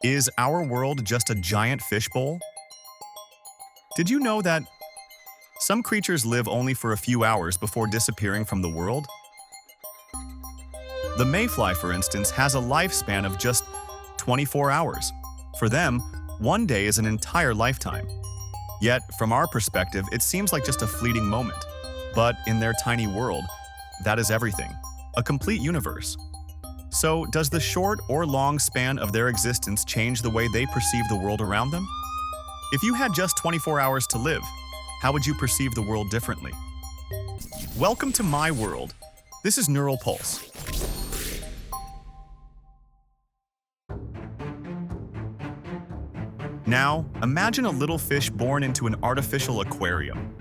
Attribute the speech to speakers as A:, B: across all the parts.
A: Is our world just a giant fishbowl? Did you know that some creatures live only for a few hours before disappearing from the world? The mayfly, for instance, has a lifespan of just 24 hours. For them, one day is an entire lifetime. Yet, from our perspective, it seems like just a fleeting moment. But in their tiny world, that is everything, a complete universe. So, does the short or long span of their existence change the way they perceive the world around them? If you had just 24 hours to live, how would you perceive the world differently? Welcome to my world. This is Neural Pulse. Now, imagine a little fish born into an artificial aquarium.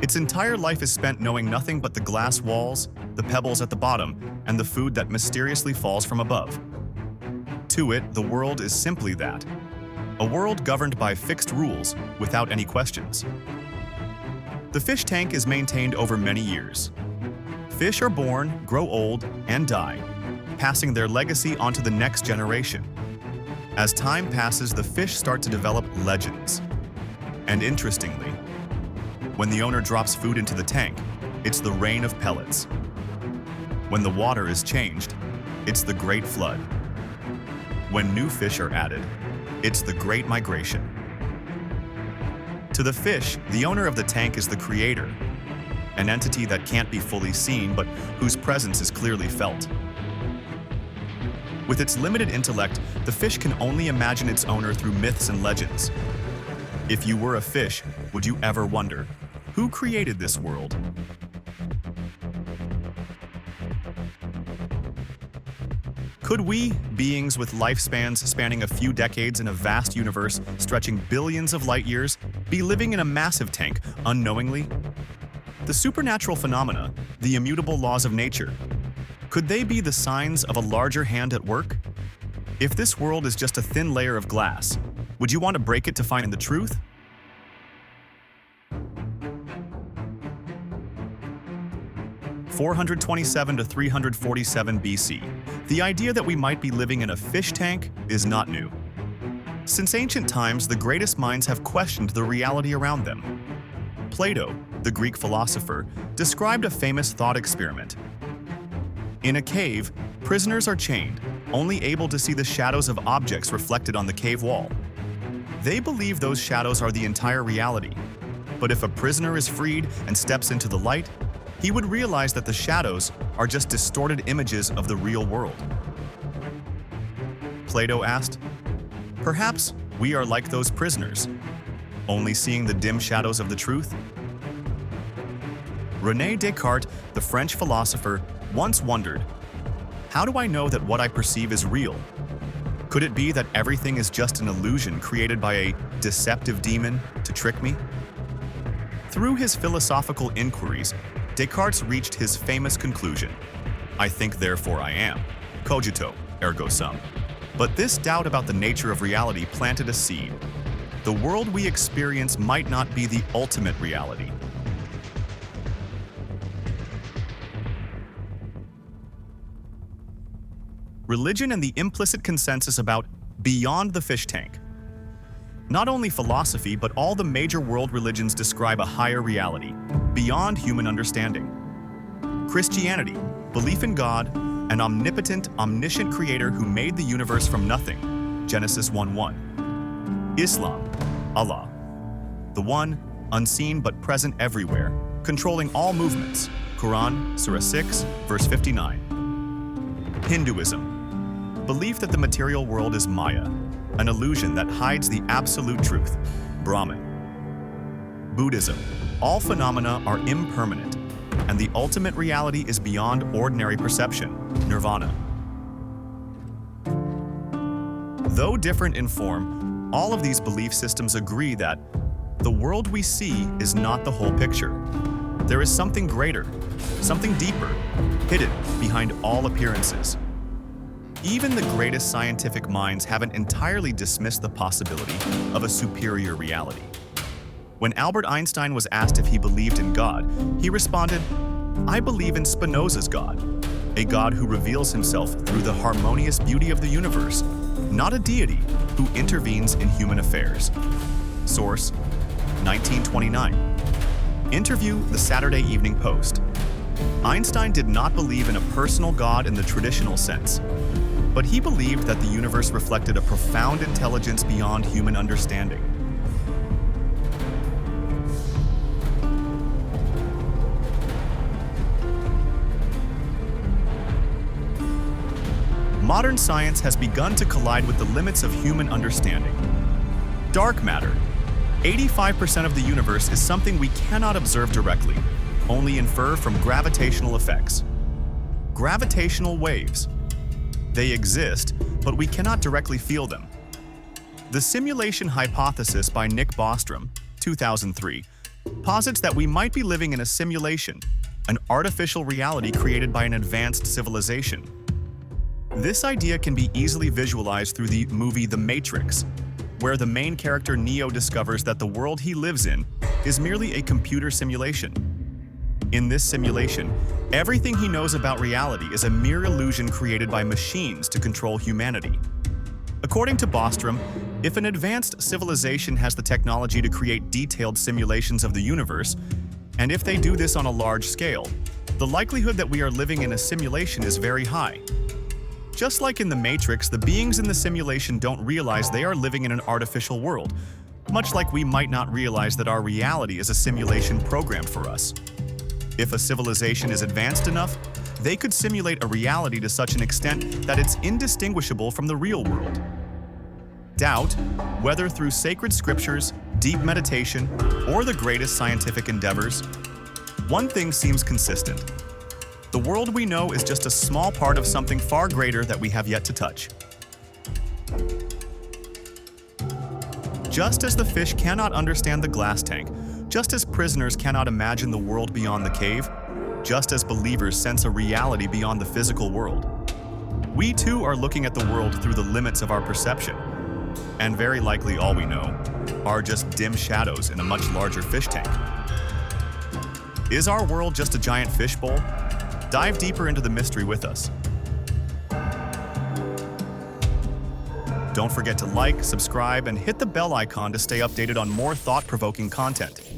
A: Its entire life is spent knowing nothing but the glass walls, the pebbles at the bottom, and the food that mysteriously falls from above. To it, the world is simply that. A world governed by fixed rules without any questions. The fish tank is maintained over many years. Fish are born, grow old, and die, passing their legacy onto the next generation. As time passes, the fish start to develop legends. And interestingly, when the owner drops food into the tank, it's the rain of pellets. When the water is changed, it's the Great Flood. When new fish are added, it's the Great Migration. To the fish, the owner of the tank is the creator, an entity that can't be fully seen but whose presence is clearly felt. With its limited intellect, the fish can only imagine its owner through myths and legends. If you were a fish, would you ever wonder, who created this world? Could we, beings with lifespans spanning a few decades in a vast universe stretching billions of light years, be living in a massive tank unknowingly? The supernatural phenomena, the immutable laws of nature, could they be the signs of a larger hand at work? If this world is just a thin layer of glass, would you want to break it to find the truth? (427 to 347 BC). The idea that we might be living in a fish tank is not new. Since ancient times, the greatest minds have questioned the reality around them. Plato, the Greek philosopher, described a famous thought experiment. In a cave, prisoners are chained, only able to see the shadows of objects reflected on the cave wall. They believe those shadows are the entire reality. But if a prisoner is freed and steps into the light, he would realize that the shadows are just distorted images of the real world. Plato asked, "Perhaps we are like those prisoners, only seeing the dim shadows of the truth?" René Descartes, the French philosopher, once wondered, "How do I know that what I perceive is real? Could it be that everything is just an illusion created by a deceptive demon to trick me?" Through his philosophical inquiries, Descartes reached his famous conclusion, "I think, therefore I am. Cogito, ergo sum." But this doubt about the nature of reality planted a seed. The world we experience might not be the ultimate reality. Religion and the implicit consensus about beyond the fish tank. Not only philosophy, but all the major world religions describe a higher reality, beyond human understanding. Christianity, belief in God, an omnipotent, omniscient creator who made the universe from nothing, Genesis 1:1. Islam, Allah, the one, unseen but present everywhere, controlling all movements, Quran, Surah 6, verse 59. Hinduism, belief that the material world is Maya, an illusion that hides the absolute truth, Brahman. Buddhism, all phenomena are impermanent, and the ultimate reality is beyond ordinary perception, Nirvana. Though different in form, all of these belief systems agree that the world we see is not the whole picture. There is something greater, something deeper, hidden behind all appearances. Even the greatest scientific minds haven't entirely dismissed the possibility of a superior reality. When Albert Einstein was asked if he believed in God, he responded, "I believe in Spinoza's God, a God who reveals himself through the harmonious beauty of the universe, not a deity who intervenes in human affairs. Source: 1929. Interview, The Saturday Evening Post. Einstein did not believe in a personal God in the traditional sense, but he believed that the universe reflected a profound intelligence beyond human understanding. Modern science has begun to collide with the limits of human understanding. Dark matter. 85% of the universe is something we cannot observe directly, only infer from gravitational effects. Gravitational waves. They exist, but we cannot directly feel them. The simulation hypothesis by Nick Bostrom, 2003, posits that we might be living in a simulation, an artificial reality created by an advanced civilization. This idea can be easily visualized through the movie The Matrix, where the main character Neo discovers that the world he lives in is merely a computer simulation. In this simulation, everything he knows about reality is a mere illusion created by machines to control humanity. According to Bostrom, if an advanced civilization has the technology to create detailed simulations of the universe, and if they do this on a large scale, the likelihood that we are living in a simulation is very high. Just like in The Matrix, the beings in the simulation don't realize they are living in an artificial world, much like we might not realize that our reality is a simulation programmed for us. If a civilization is advanced enough, they could simulate a reality to such an extent that it's indistinguishable from the real world. Doubt, whether through sacred scriptures, deep meditation, or the greatest scientific endeavors, one thing seems consistent. The world we know is just a small part of something far greater that we have yet to touch. Just as the fish cannot understand the glass tank, just as prisoners cannot imagine the world beyond the cave, just as believers sense a reality beyond the physical world, we too are looking at the world through the limits of our perception. And very likely all we know are just dim shadows in a much larger fish tank. Is our world just a giant fishbowl? Dive deeper into the mystery with us. Don't forget to like, subscribe, and hit the bell icon to stay updated on more thought-provoking content.